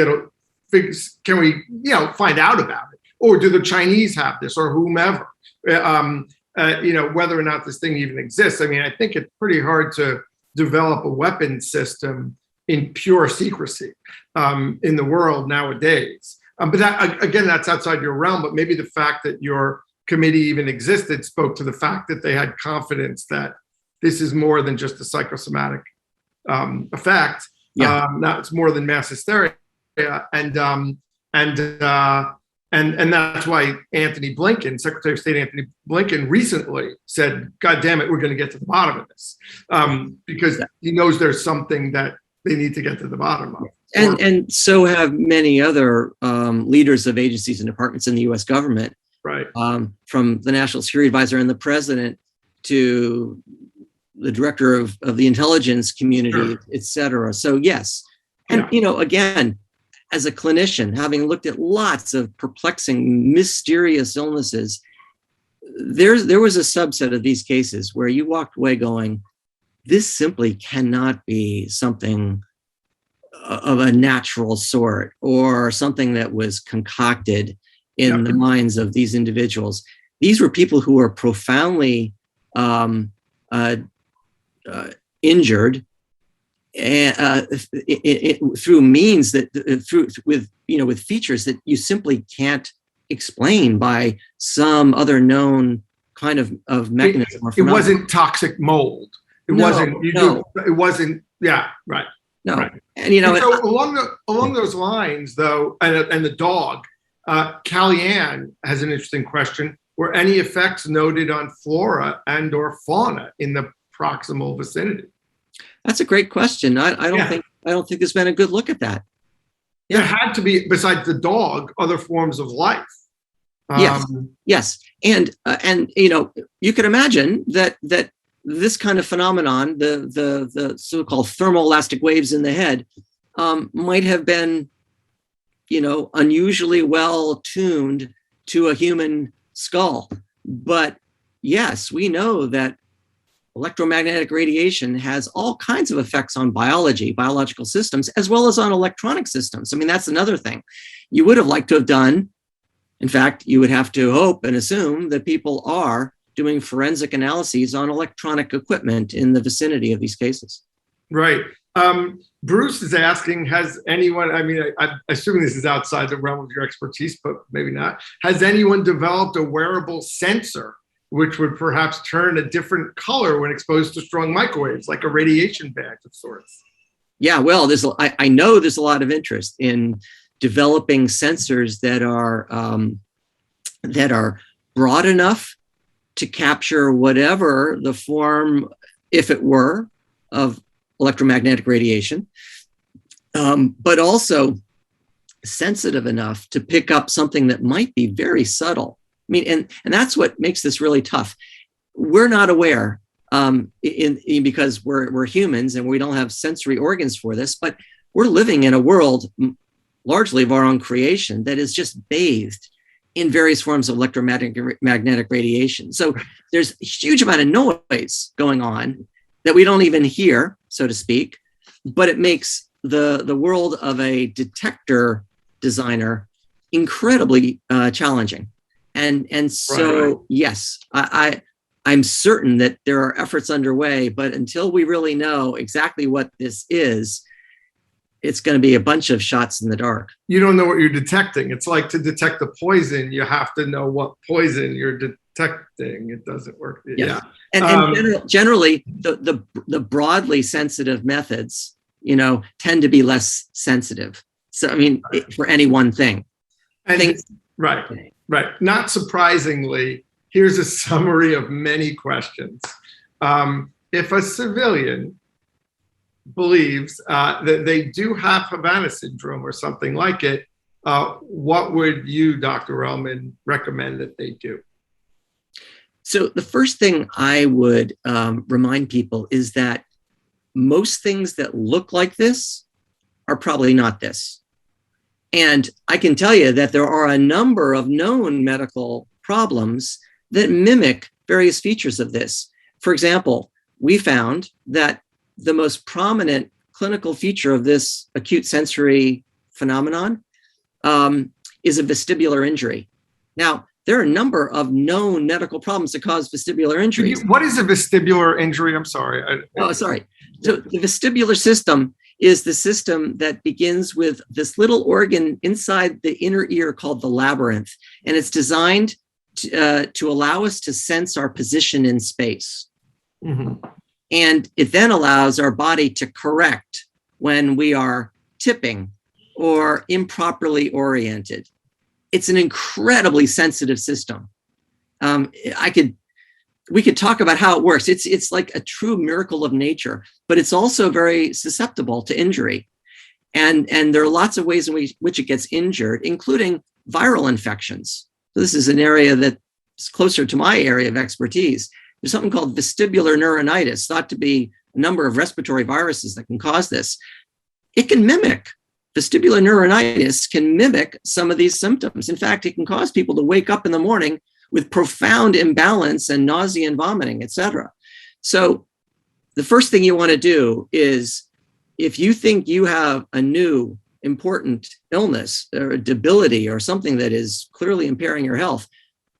find out about it? Or do the Chinese have this, or whomever? Whether or not this thing even exists. I think it's pretty hard to develop a weapon system in pure secrecy in the world nowadays. But that, again, that's outside your realm. But maybe the fact that your committee even existed spoke to the fact that they had confidence that this is more than just a psychosomatic effect. It's more than mass hysteria, and that's why Anthony Blinken, Secretary of State Anthony Blinken, recently said, "God damn it, we're going to get to the bottom of this," because he knows there's something that they need to get to the bottom of. And so have many other leaders of agencies and departments in the U.S. government, right? From the National Security Advisor and the President to the Director of the Intelligence Community, et cetera. So yes, and again, as a clinician, having looked at lots of perplexing, mysterious illnesses, there was a subset of these cases where you walked away going, this simply cannot be something of a natural sort or something that was concocted in the minds of these individuals. These were people who were profoundly injured through means that with features that you simply can't explain by some other known kind of mechanism. It wasn't toxic mold. It wasn't. Yeah, right. No, right. And so along those lines, though, and the dog, Kellyanne has an interesting question: were any effects noted on flora and/or fauna in the proximal vicinity? That's a great question. I don't think there's been a good look at that. Yeah. There had to be, besides the dog, other forms of life. Yes, and you can imagine that this kind of phenomenon, the so-called thermoelastic waves in the head, might have been, unusually well tuned to a human skull, but yes, we know that electromagnetic radiation has all kinds of effects on biology, biological systems, as well as on electronic systems. I mean, that's another thing you would have liked to have done. In fact, you would have to hope and assume that people are doing forensic analyses on electronic equipment in the vicinity of these cases. Right. Bruce is asking, has anyone, I mean, I'm assuming this is outside the realm of your expertise, but maybe not. Has anyone developed a wearable sensor which would perhaps turn a different color when exposed to strong microwaves, like a radiation badge of sorts? Yeah, well, I know there's a lot of interest in developing sensors that are broad enough to capture whatever the form, if it were, of electromagnetic radiation, but also sensitive enough to pick up something that might be very subtle. I mean, and that's what makes this really tough. We're not aware because we're humans and we don't have sensory organs for this, but we're living in a world largely of our own creation that is just bathed in various forms of electromagnetic radiation. So there's a huge amount of noise going on that we don't even hear, so to speak, but it makes the world of a detector designer incredibly challenging. And so, right. Yes, I'm certain that there are efforts underway, but until we really know exactly what this is, it's going to be a bunch of shots in the dark. You don't know what you're detecting. It's like to detect the poison, you have to know what poison you're detecting. It doesn't work. Yeah. And generally, the broadly sensitive methods, tend to be less sensitive. So, I mean, for any one thing. Right. Not surprisingly, here's a summary of many questions. If a civilian believes that they do have Havana Syndrome or something like it, what would you, Dr. Relman, recommend that they do? So the first thing I would remind people is that most things that look like this are probably not this. And I can tell you that there are a number of known medical problems that mimic various features of this. For example, we found that the most prominent clinical feature of this acute sensory phenomenon is a vestibular injury. Now, there are a number of known medical problems that cause vestibular injuries. What is a vestibular injury? I'm sorry. Sorry. So the vestibular system is the system that begins with this little organ inside the inner ear called the labyrinth. And it's designed to allow us to sense our position in space. Mm-hmm. And it then allows our body to correct when we are tipping or improperly oriented. It's an incredibly sensitive system. We could talk about how it works. It's like a true miracle of nature, but it's also very susceptible to injury. And there are lots of ways in which it gets injured, including viral infections. So this is an area that's closer to my area of expertise. There's something called vestibular neuronitis, thought to be a number of respiratory viruses that can cause this. It can mimic. Vestibular neuronitis can mimic some of these symptoms. In fact, it can cause people to wake up in the morning with profound imbalance and nausea and vomiting, et cetera. So the first thing you want to do is, if you think you have a new important illness or a debility or something that is clearly impairing your health,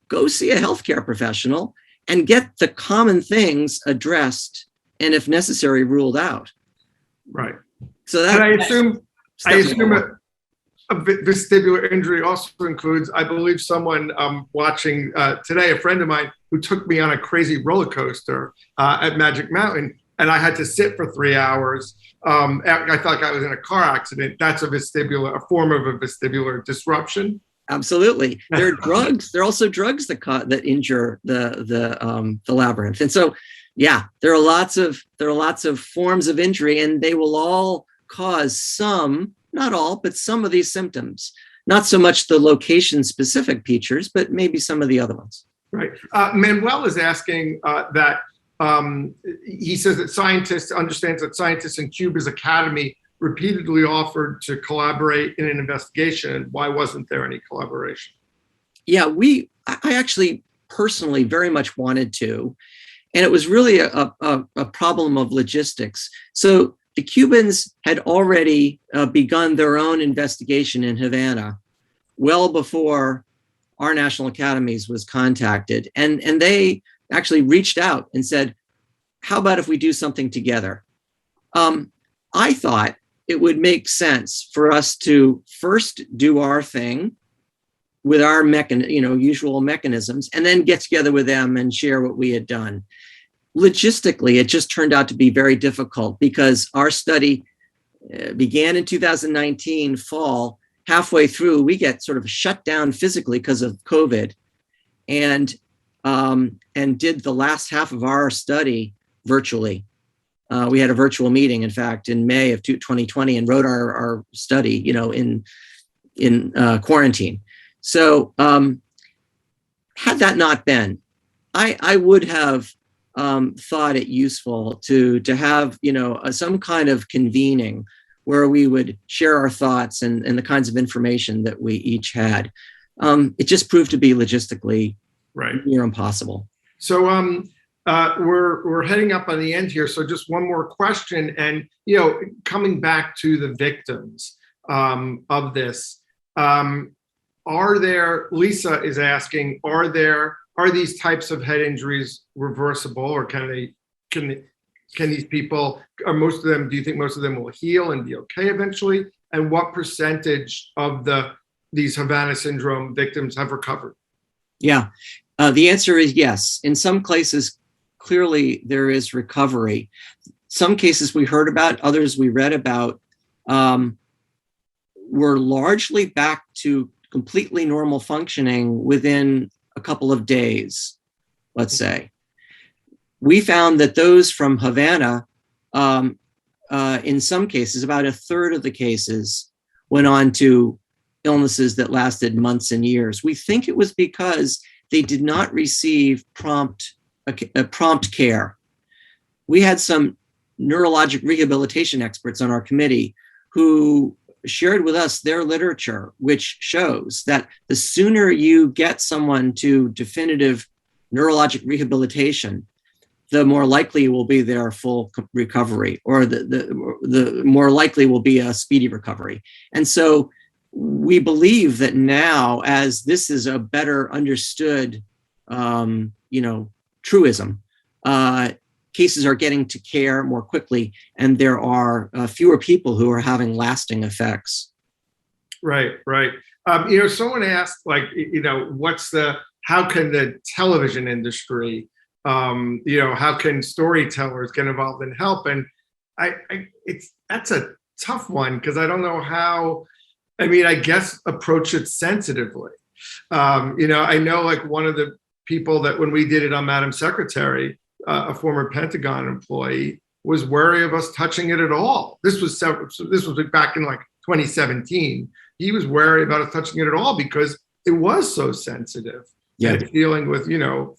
go see a healthcare professional and get the common things addressed and, if necessary, ruled out. Right. So that, I assume a vestibular injury also includes, I believe, someone watching today, a friend of mine who took me on a crazy roller coaster at Magic Mountain, and I had to sit for 3 hours. I thought I was in a car accident. That's a form of a vestibular disruption. Absolutely. There are drugs. There are also drugs that injure the labyrinth. And so, yeah, there are lots of forms of injury, and they will all cause some, not all, but some of these symptoms. Not so much the location-specific features, but maybe some of the other ones. Right. Manuel is asking that he says that understands that scientists in Cuba's academy repeatedly offered to collaborate in an investigation. Why wasn't there any collaboration? Yeah, I actually personally very much wanted to. And it was really a problem of logistics. So the Cubans had already begun their own investigation in Havana well before our national academies was contacted. And they actually reached out and said, how about if we do something together? I thought it would make sense for us to first do our thing with our usual mechanisms, and then get together with them and share what we had done. Logistically, it just turned out to be very difficult because our study began in 2019 fall. Halfway through, we get sort of shut down physically because of COVID, and did the last half of our study virtually. We had a virtual meeting, in fact, in May of 2020, and wrote our study, in quarantine. So had that not been, I would have thought it useful to have, some kind of convening where we would share our thoughts and the kinds of information that we each had. It just proved to be logistically near impossible. So we're heading up on the end here. So just one more question, and coming back to the victims of this, are there? Lisa is asking, are these types of head injuries reversible, or can these people, or most of them, do you think most of them will heal and be okay eventually? And what percentage of these Havana Syndrome victims have recovered? Yeah, the answer is yes. In some cases, clearly there is recovery. Some cases we heard about, others we read about, were largely back to completely normal functioning within a couple of days, let's say. We found that those from Havana, in some cases, about a third of the cases went on to illnesses that lasted months and years. We think it was because they did not receive prompt care. We had some neurologic rehabilitation experts on our committee who shared with us their literature, which shows that the sooner you get someone to definitive neurologic rehabilitation, the more likely will be their full recovery, or the more likely will be a speedy recovery. And so we believe that now, as this is a better understood, truism, cases are getting to care more quickly, and there are fewer people who are having lasting effects. Right. Someone asked, how can the television industry, how can storytellers get involved and help? And that's a tough one, because I don't know how. I guess approach it sensitively. I know, one of the people that when we did it on Madam Secretary, a former Pentagon employee, was wary of us touching it at all. This was back in 2017. He was wary about us touching it at all because it was so sensitive. Yeah. And dealing with,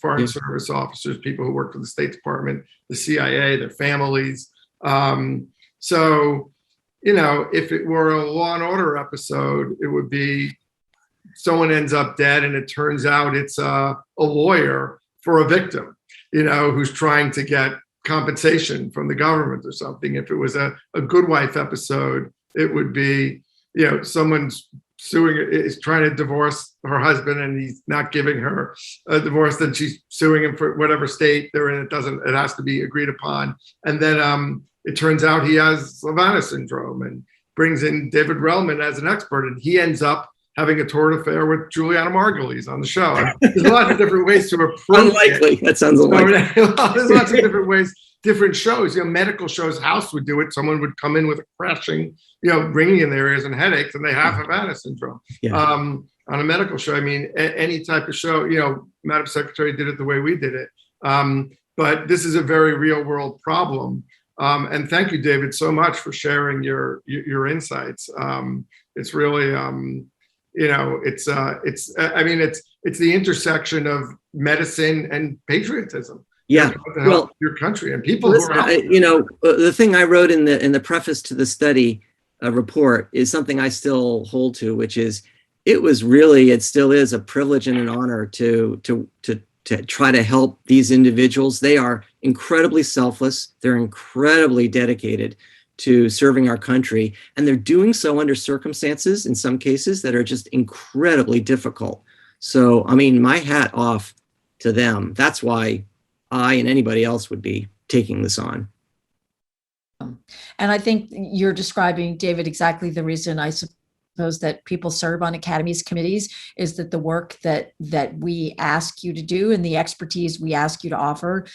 foreign service officers, people who work for the State Department, the CIA, their families. So, if it were a Law and Order episode, it would be someone ends up dead, and it turns out it's a lawyer for a victim, who's trying to get compensation from the government or something. If it was a Good Wife episode, it would be, someone's is trying to divorce her husband, and he's not giving her a divorce, then she's suing him for whatever state they're in. It has to be agreed upon. And then it turns out he has Havana Syndrome, and brings in David Relman as an expert, and he ends up having a torrid affair with Juliana Margulies on the show. There's a lot of different ways to approach unlikely. it. That sounds unlikely. There's lots of different ways, different shows. Medical shows, House would do it. Someone would come in with a crashing, ringing in their ears and headaches, and they have Havana Syndrome. Yeah. On a medical show, any type of show, Madam Secretary did it the way we did it. But this is a very real world problem. And thank you, David, so much for sharing your insights. It's really, it's the intersection of medicine and patriotism. Yeah, to help your country and people listen, who are out there. The thing I wrote in the preface to the study report is something I still hold to, which is it still is a privilege and an honor to to try to help these individuals. They are incredibly selfless. They're incredibly dedicated to serving our country. And they're doing so under circumstances, in some cases, that are just incredibly difficult. So, I mean, my hat off to them. That's why I and anybody else would be taking this on. And I think you're describing, David, exactly the reason I suppose that people serve on academies committees is that the work that we ask you to do and the expertise we ask you to offer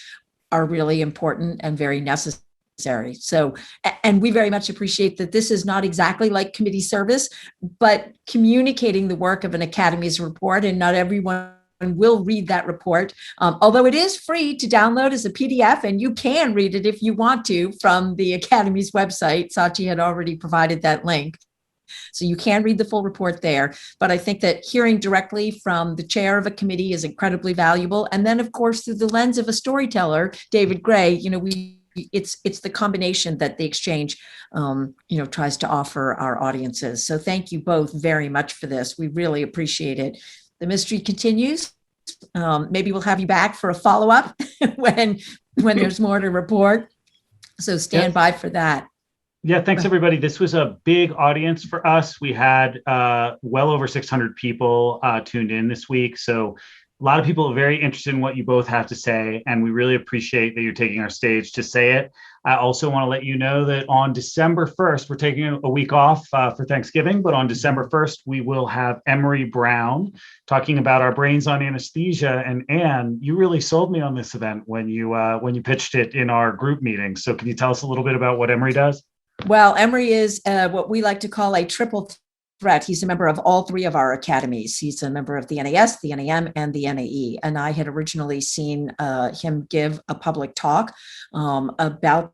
are really important and very necessary. So, and we very much appreciate that this is not exactly like committee service, but communicating the work of an academy's report, and not everyone will read that report, although it is free to download as a PDF, and you can read it if you want to from the Academy's website. Sachi had already provided that link. So you can read the full report there. But I think that hearing directly from the chair of a committee is incredibly valuable. And then, of course, through the lens of a storyteller, David Gray, it's the combination that the exchange, tries to offer our audiences. So thank you both very much for this. We really appreciate it. The mystery continues. Maybe we'll have you back for a follow-up when there's more to report. So stand by for that. Yeah, thanks everybody. This was a big audience for us. We had well over 600 people tuned in this week. So a lot of people are very interested in what you both have to say, and we really appreciate that you're taking our stage to say it. I also want to let you know that on December 1st, we're taking a week off for Thanksgiving, but on December 1st, we will have Emery Brown talking about our brains on anesthesia. And Anne, you really sold me on this event when you pitched it in our group meeting. So can you tell us a little bit about what Emery does? Well, Emery is what we like to call a triple threat. He's a member of all three of our academies. He's a member of the NAS, the NAM, and the NAE. And I had originally seen him give a public talk about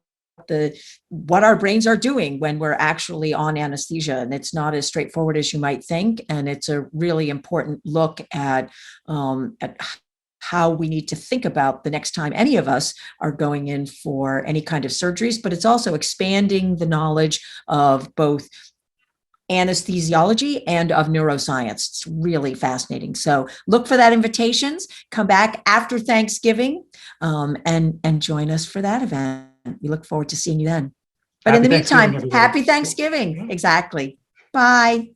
what our brains are doing when we're actually on anesthesia. And it's not as straightforward as you might think. And it's a really important look at how we need to think about the next time any of us are going in for any kind of surgeries, but it's also expanding the knowledge of both anesthesiology and of neuroscience. It's really fascinating. So look for that invitations, come back after Thanksgiving, and join us for that event. We look forward to seeing you then. But in the meantime, happy Thanksgiving. Exactly. Bye.